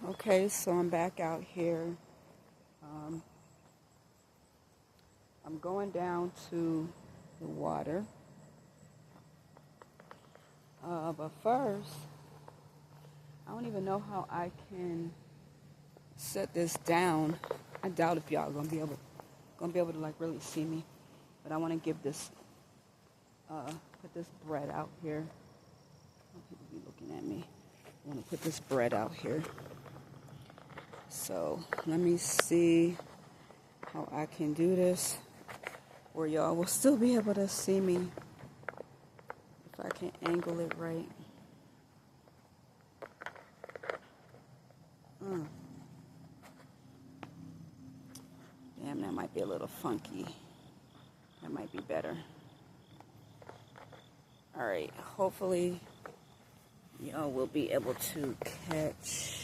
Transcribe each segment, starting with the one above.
Okay, so I'm back out here. Um, I'm going down to the water. But first, I don't even know how I can set this down. I doubt if y'all gonna be able to like really see me. But I want to give this, put this bread out here. People be looking at me. I want to put this bread out here. So let me see how I can do this, where y'all will still be able to see me if I can angle it right. Damn, that might be a little funky. That might be better. All right, hopefully y'all will be able to catch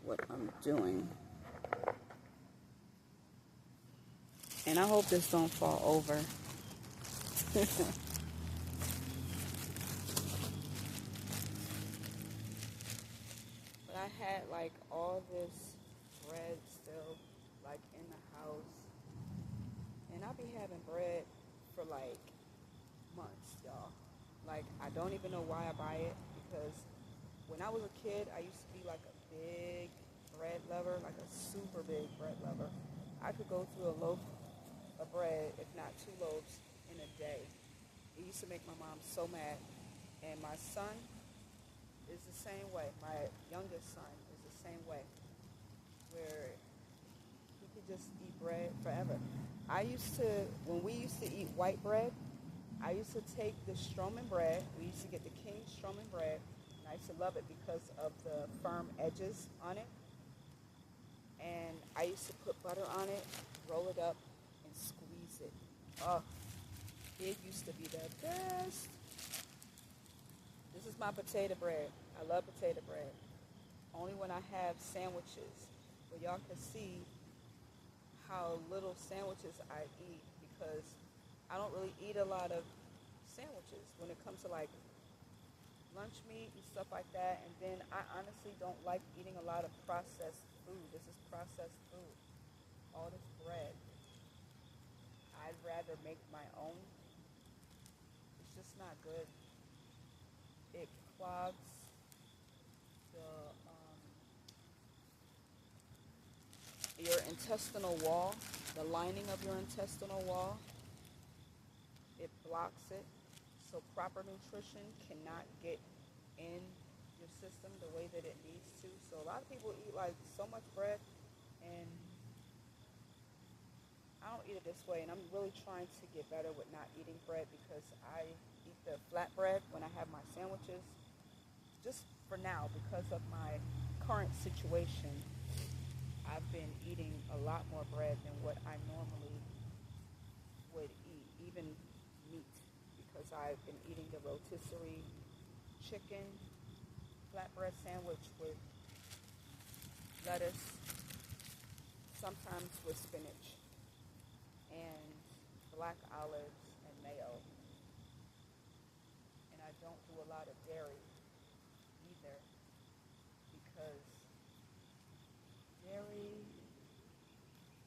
what I'm doing. And I hope this don't fall over. But I had like all this bread still like in the house. And I be having bread for like months, y'all. Like I don't even know why I buy it, because when I was a kid, I used to be like a big bread lover, like a super big bread lover. I could go through a loaf of bread, if not 2 loaves, in a day. It used to make my mom so mad. And my son is the same way. My youngest son is the same way, where he could just eat bread forever. When we used to eat white bread, I used to take the Stroman bread. We used to get the King Stroman bread, and I used to love it because of the firm edges on it. And I used to put butter on it, roll it up, and squeeze it. Oh, it used to be the best. This is my potato bread. I love potato bread. Only when I have sandwiches, where y'all can see how little sandwiches I eat, because I don't really eat a lot of sandwiches when it comes to like lunch meat and stuff like that. And then I honestly don't like eating a lot of processed food. This is processed food. All this bread. I'd rather make my own. It's just not good. It clogs the your intestinal wall, the lining of your intestinal wall. It blocks it, so proper nutrition cannot get in your system the way that it needs to. So a lot of people eat like so much bread, and I don't eat it this way. And I'm really trying to get better with not eating bread, because I eat the flatbread when I have my sandwiches. Just for now, because of my current situation, I've been eating a lot more bread than what I normally would eat, even meat, because I've been eating the rotisserie chicken flatbread sandwich with lettuce, sometimes with spinach, and black olives and mayo. And I don't do a lot of dairy either, because dairy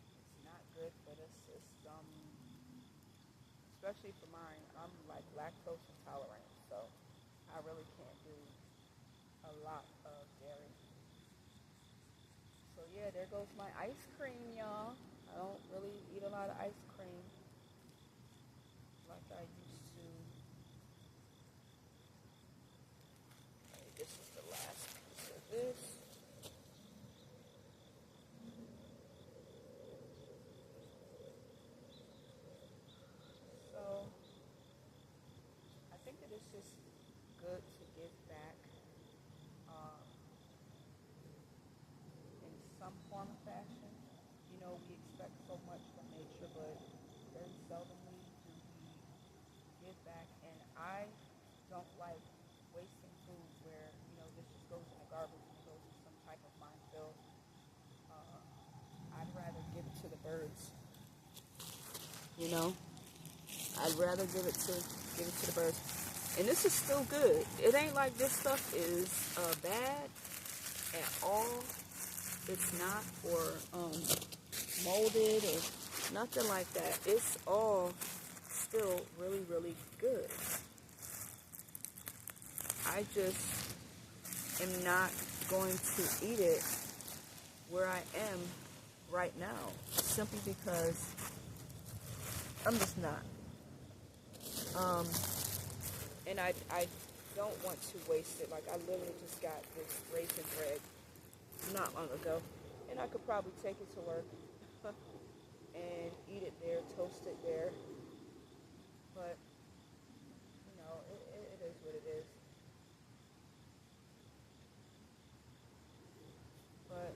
is not good for the system, especially for mine. I'm like lactose intolerant, so I really can't do a lot of dairy. So yeah, there goes my ice cream, y'all. I don't really eat a lot of ice cream like I used to. Okay, this is the last piece of this. So I think that it's just good to give back um, in some form of fashion. You know, we expect so much from nature, but very seldomly do we give back. And I don't like wasting food where, this just goes in the garbage and goes to some type of minefield. I'd rather give it to the birds. You know, I'd rather give it to the birds. And this is still good. It ain't like this stuff is bad. at all. It's not or molded or nothing like that. It's all still really, really good. I just am not going to eat it where I am right now, simply because I'm just not. And I don't want to waste it. Like, I literally just got this raisin bread not long ago, and I could probably take it to work and eat it there, toast it there. But it is what it is. But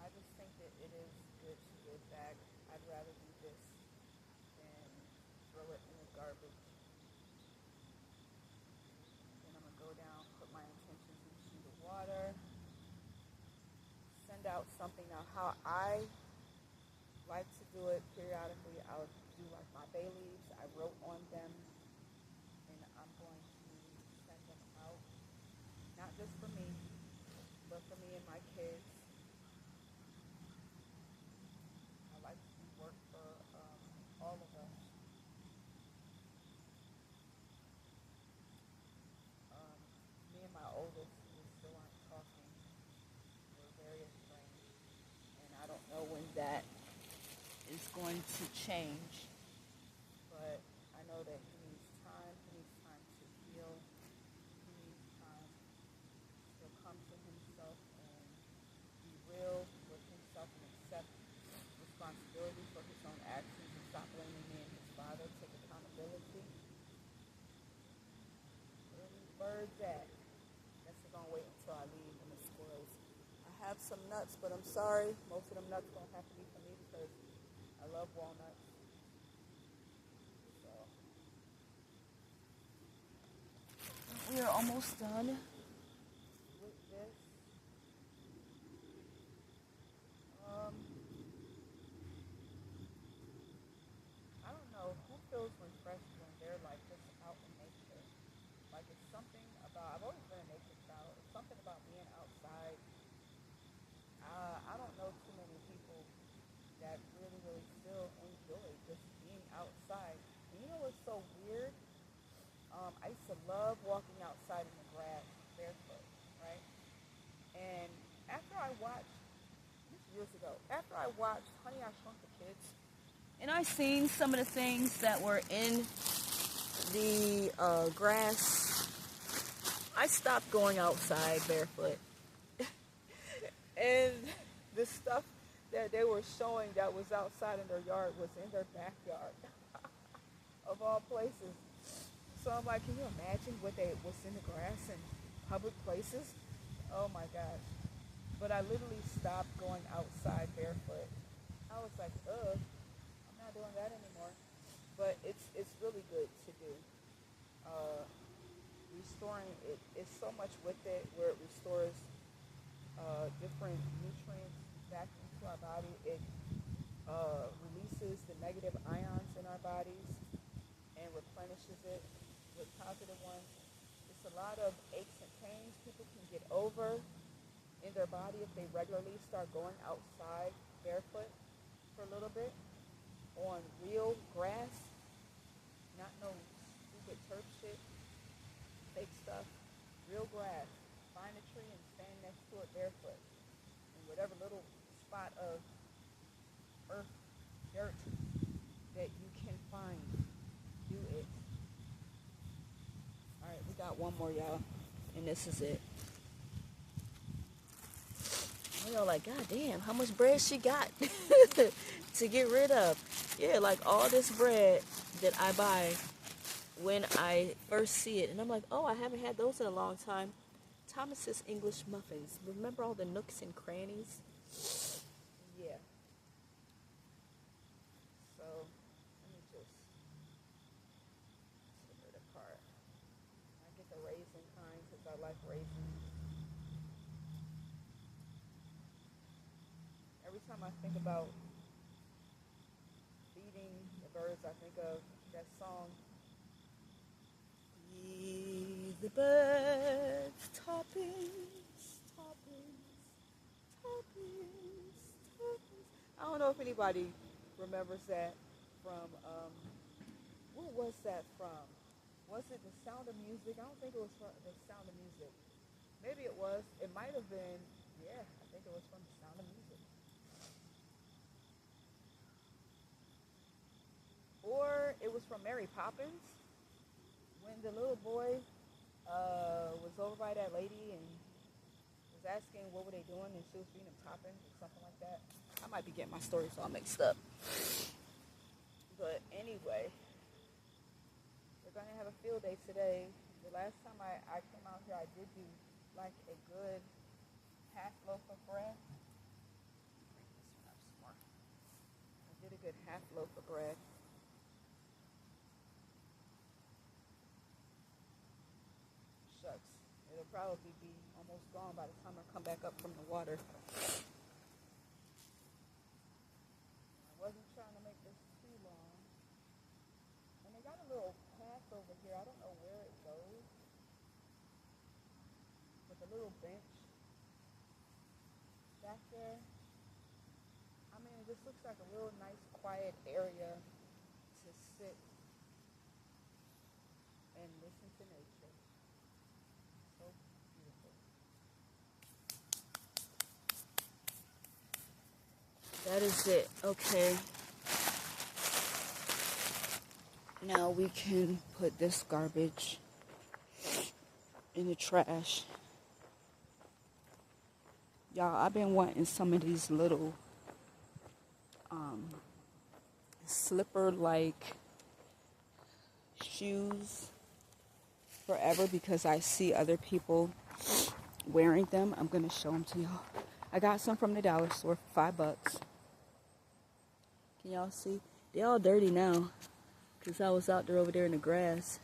I just think that it is good to give back. I'd rather do this than throw it in the garbage. Then I'm gonna go down, put my intentions into the water, send out something. Now, how I like to do it periodically, I'll do like my bay leaves. I wrote on them, and I'm going to send them out, not just for me, but for me and my kids. I like to do work for all of us. Me and my oldest, we still aren't talking. We're very estranged, and I don't know when that is going to change. But I know that he needs time. He needs time to heal. He needs time to come to himself and be real with himself and accept responsibility for his own actions and stop blaming me and his father. Take accountability. Where are these birds at? Guess we're gonna wait until I leave and the squirrels. I have some nuts, but I'm sorry. Most of them nuts gonna have to be for me because I love walnuts. So we are almost done with this. I don't know who feels refreshed when they're like just out in nature. Like it's something about, I've always been a nature child. It's something about being outside. I don't know too many people that really, really still enjoy just being outside. And you know what's so weird? I used to love walking outside in the grass barefoot, right? And after I watched, this years ago, after I watched Honey, I Shrunk the Kids, and I seen some of the things that were in the grass, I stopped going outside barefoot. And the stuff that they were showing that was outside in their yard was in their backyard, of all places. So I'm like, can you imagine what's in the grass in public places? Oh my gosh. But I literally stopped going outside barefoot. I was like, ugh, I'm not doing that anymore. But it's really good to do. Restoring it's so much with it where it restores different nutrients back into our body. It releases the negative ions in our bodies and replenishes it with positive ones. It's a lot of aches and pains people can get over in their body if they regularly start going outside barefoot for a little bit on real grass, not no stupid turf shit, fake stuff, real grass. Find a tree and stand next to it barefoot. And whatever little spot of earth, dirt that you can find, do it. Alright, we got one more, y'all. And this is it. You know, like, God damn, how much bread she got to get rid of? Yeah, like all this bread that I buy when I first see it. And I'm like, oh, I haven't had those in a long time. Thomas's English muffins. Remember all the nooks and crannies? Yeah. So, let me just tear it apart. I get the raisin kind because I like raisins. Every time I think about feeding the birds, I think of that song. Feed the birds, topping if anybody remembers that from, what was that from? Was it The Sound of Music? I don't think it was from The Sound of Music. Maybe it was. It might have been. Yeah, I think it was from The Sound of Music. Or it was from Mary Poppins, when the little boy was over by that lady and was asking what were they doing, and she was feeding him toppings or something like that. I might be getting my stories all mixed up. But anyway, we're going to have a field day today. The last time I came out here, I did do like a good half loaf of bread. Bring this one up some more. I did a good half loaf of bread. Shucks, it'll probably be almost gone by the time I come back up from the water. I wasn't trying to make this too long. And they got a little path over here. I don't know where it goes. But the little bench back there. I mean, it just looks like a real nice, quiet area to sit and listen to nature. So beautiful. That is it. Okay. Now we can put this garbage in the trash. Y'all, I've been wanting some of these little slipper-like shoes forever because I see other people wearing them. I'm going to show them to y'all. I got some from the dollar store for $5. Can y'all see? They're all dirty now because I was out there over there in the grass.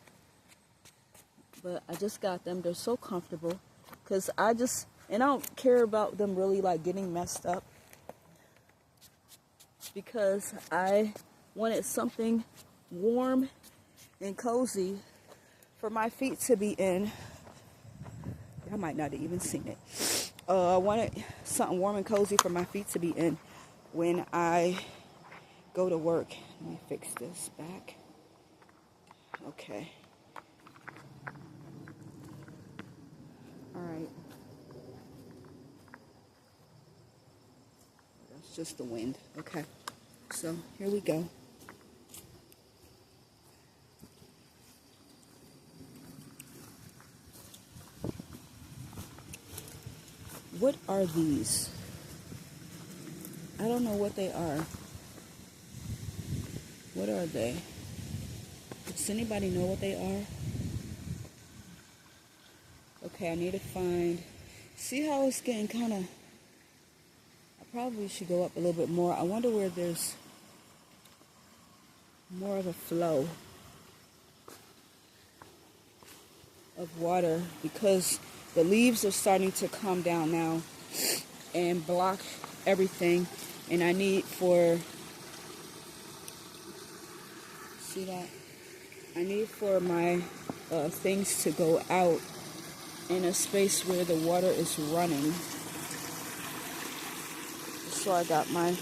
But I just got them. They're so comfortable because I don't care about them really like getting messed up because I wanted something warm and cozy for my feet to be in. I might not have even seen it. I wanted something warm and cozy for my feet to be in when I go to work. Let me fix this back. Okay. All right. That's just the wind. Okay. So here we go. What are these? I don't know what they are. What are they? Does anybody know what they are? Okay, I need to find... See how it's getting kind of... I probably should go up a little bit more. I wonder where there's more of a flow of water because the leaves are starting to come down now and block everything. And I need for... See that? I need for my things to go out in a space where the water is running. So I got my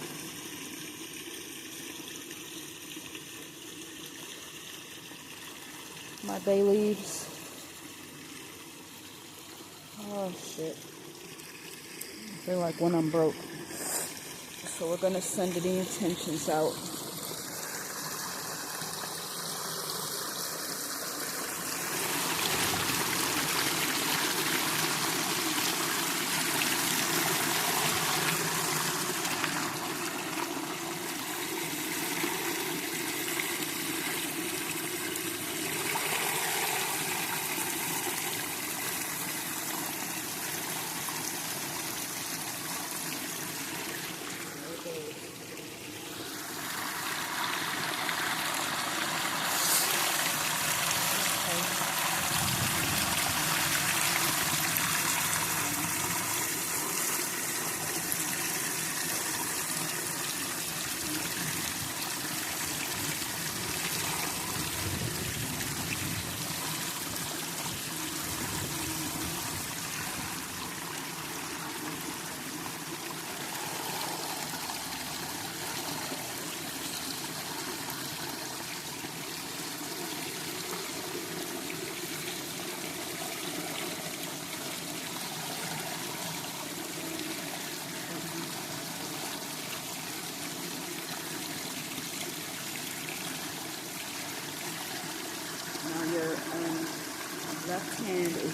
bay leaves. Oh shit. I feel like when I'm broke. So we're gonna send the intentions out.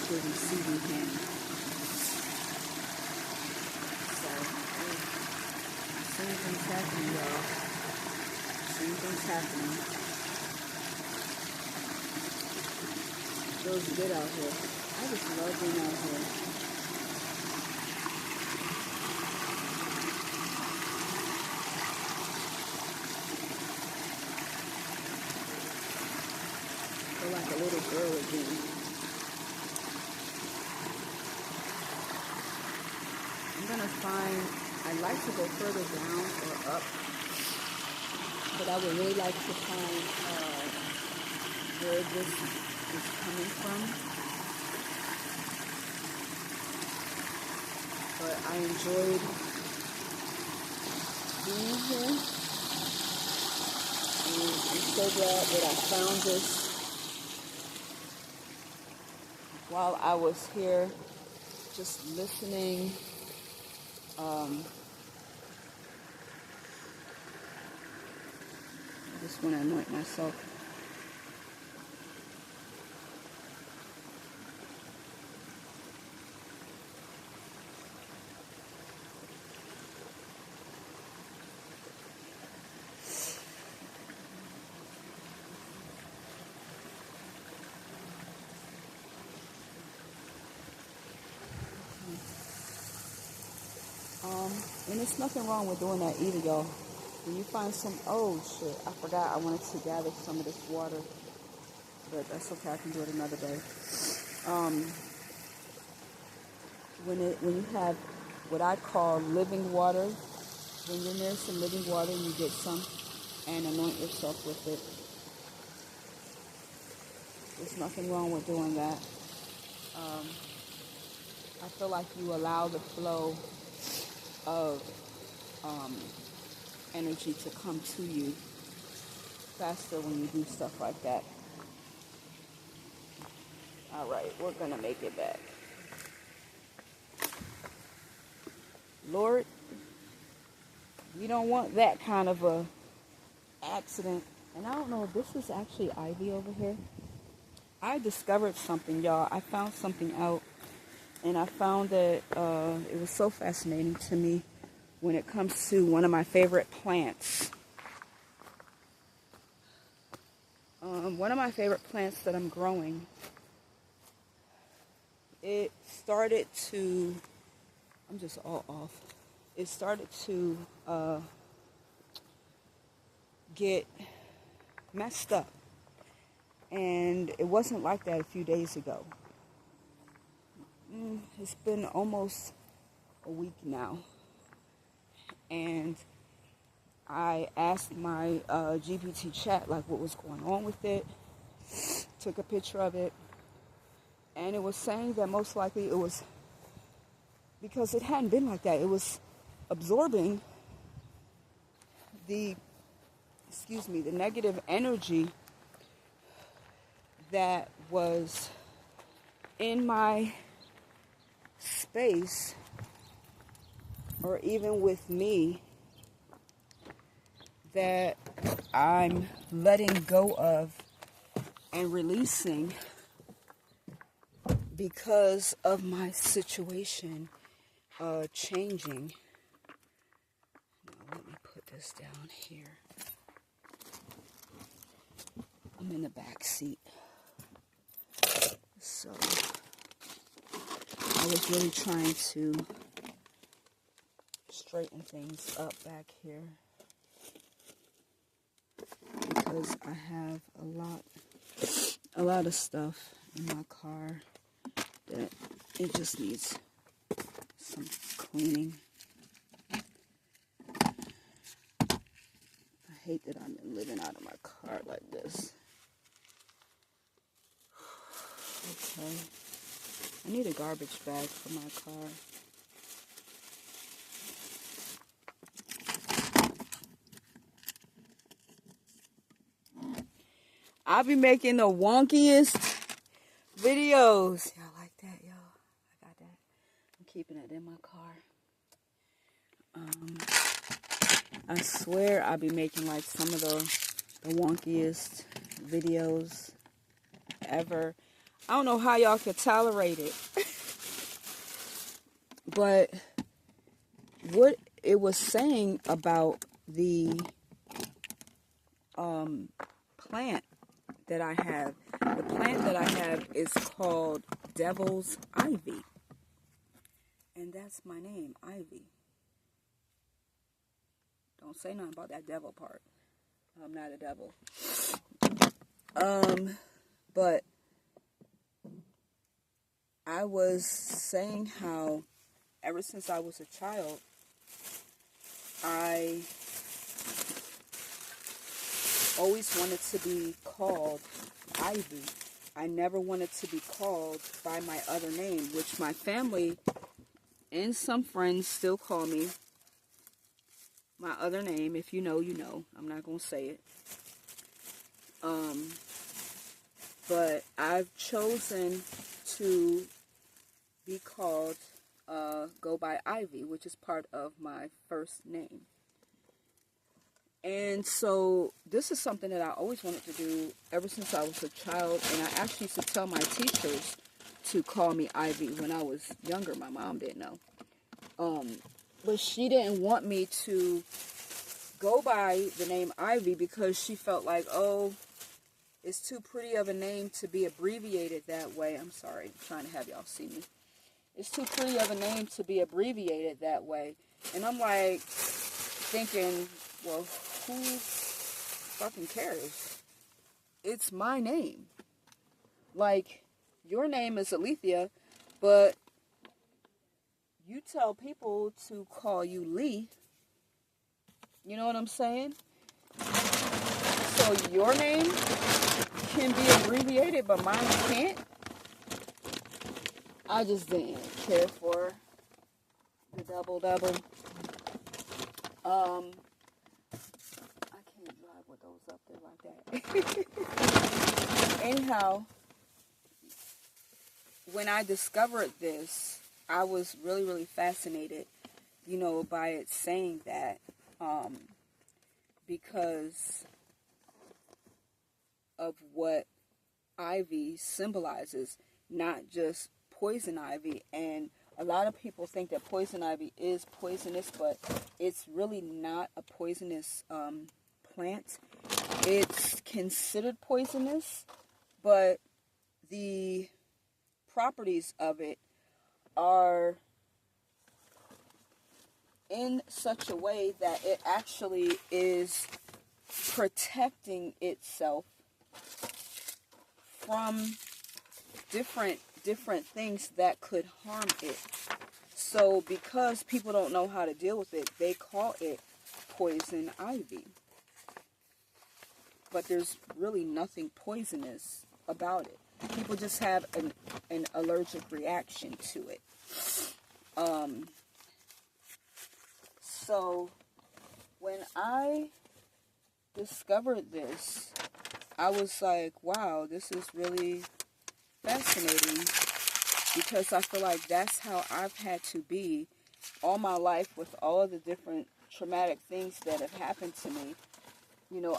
the receiving hand. So, same things happening, y'all. Same things happening. Feels good out here. I just love being out here. Feel like a little girl again. I'm gonna find, I'd like to go further down or up, but I would really like to find where this is coming from. But I enjoyed being here, and I'm so glad that I found this while I was here just listening. I just want to anoint myself. And there's nothing wrong with doing that either, y'all. When you find some, oh shit, I forgot I wanted to gather some of this water, but that's okay, I can do it another day. When you have what I call living water, when you're near some living water, you get some and anoint yourself with it. There's nothing wrong with doing that. I feel like you allow the flow of energy to come to you faster when you do stuff like that. All right, we're gonna make it back. Lord, we don't want that kind of a accident. And I don't know if this is actually ivy over here. I discovered something, y'all. I found something out, and I found that it was so fascinating to me when it comes to one of my favorite plants. One of my favorite plants that I'm growing, it started to, I'm just all off. It started to get messed up. And it wasn't like that a few days ago. It's been almost a week now. And I asked my GPT chat like what was going on with it. Took a picture of it. And it was saying that most likely it was because it hadn't been like that. It was absorbing the negative energy that was in my space, or even with me, that I'm letting go of and releasing because of my situation changing. Now let me put this down here. I'm in the back seat. So I was really trying to straighten things up back here because I have a lot of stuff in my car that it just needs some cleaning. I hate that I'm living out of my car like this. Okay. I need a garbage bag for my car. I'll be making the wonkiest videos. Y'all like that, y'all? I got that. I'm keeping it in my car. I swear I'll be making like some of the wonkiest videos ever. I don't know how y'all could tolerate it. But what it was saying about the plant that I have. The plant that I have is called Devil's Ivy. And that's my name, Ivy. Don't say nothing about that devil part. I'm not a devil. But I was saying how ever since I was a child, I always wanted to be called Ivy. I never wanted to be called by my other name, which my family and some friends still call me my other name. If you know, you know. I'm not going to say it. But I've chosen to be called, go by Ivy, which is part of my first name. And so this is something that I always wanted to do ever since I was a child. And I actually used to tell my teachers to call me Ivy when I was younger. My mom didn't know. But she didn't want me to go by the name Ivy because she felt like, oh, it's too pretty of a name to be abbreviated that way. I'm sorry, I'm trying to have y'all see me. It's too pretty of a name to be abbreviated that way. And I'm like thinking, well, who fucking cares? It's my name. Like, your name is Alethea, but you tell people to call you Lee. You know what I'm saying? So your name can be abbreviated, but mine can't. I just didn't care for the double. I can't drive with those up there like that. Anyhow, when I discovered this, I was really, really fascinated, by it saying that, because of what ivy symbolizes, not just poison ivy. And a lot of people think that poison ivy is poisonous, but it's really not a poisonous plant. It's considered poisonous, but the properties of it are in such a way that it actually is protecting itself from different things that could harm it. So because people don't know how to deal with it, they call it poison ivy. But there's really nothing poisonous about it. People just have an allergic reaction to it. So when I discovered this, I was like, wow, this is really fascinating, because I feel like that's how I've had to be all my life with all of the different traumatic things that have happened to me.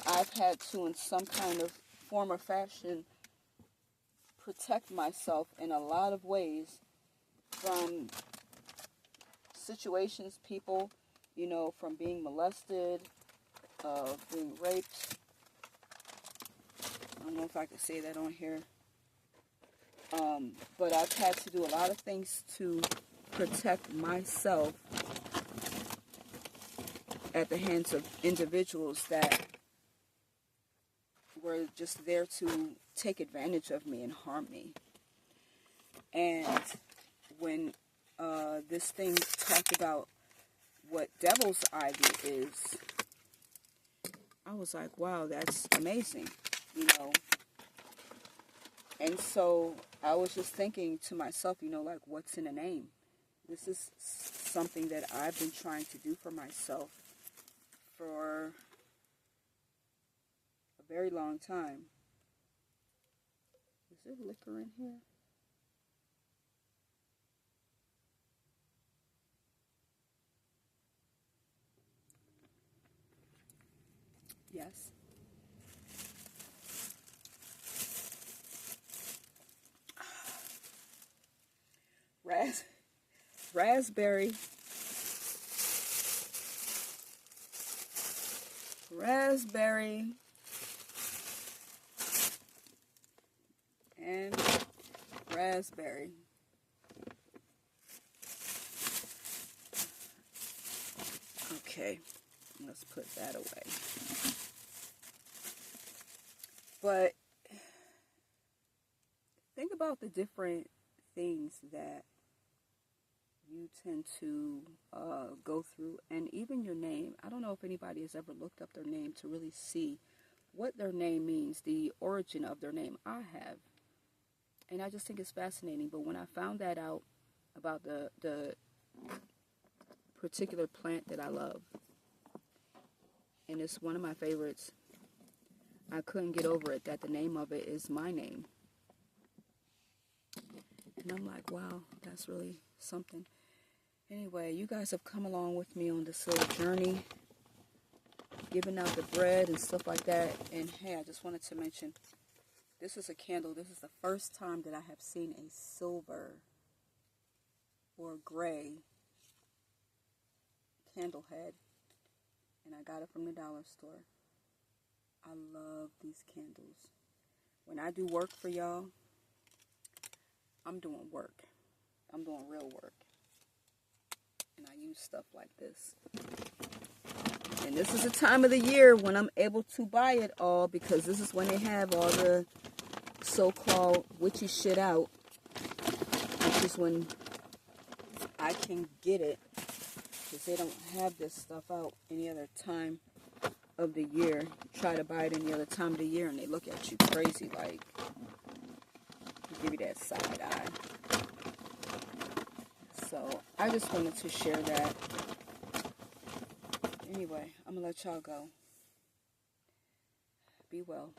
I've had to, in some kind of form or fashion, protect myself in a lot of ways from situations, people, from being molested, being raped. I don't know if I could say that on here. But I've had to do a lot of things to protect myself at the hands of individuals that were just there to take advantage of me and harm me. And when this thing talked about what devil's ivy is, I was like, wow, that's amazing, And so I was just thinking to myself, like, what's in a name? This is something that I've been trying to do for myself for a very long time. Is there liquor in here? Yes. raspberry, and raspberry. Okay, let's put that away. But think about the different things that you tend to go through, and even your name. I don't know if anybody has ever looked up their name to really see what their name means, the origin of their name. I have, and I just think it's fascinating. But when I found that out about the particular plant that I love, and it's one of my favorites, I couldn't get over it that the name of it is my name. And I'm like, wow, that's really something. Anyway, you guys have come along with me on this little journey, giving out the bread and stuff like that. And hey, I just wanted to mention, this is a candle. This is the first time that I have seen a silver or gray candle head. And I got it from the dollar store. I love these candles. When I do work for y'all, I'm doing work. I'm doing real work. And I use stuff like this. And this is the time of the year when I'm able to buy it all, because this is when they have all the so-called witchy shit out. Which is when I can get it, because they don't have this stuff out any other time of the year. Try to buy it any other time of the year and they look at you crazy, like, give you that side eye. So I just wanted to share that. Anyway, I'm gonna let y'all go. Be well.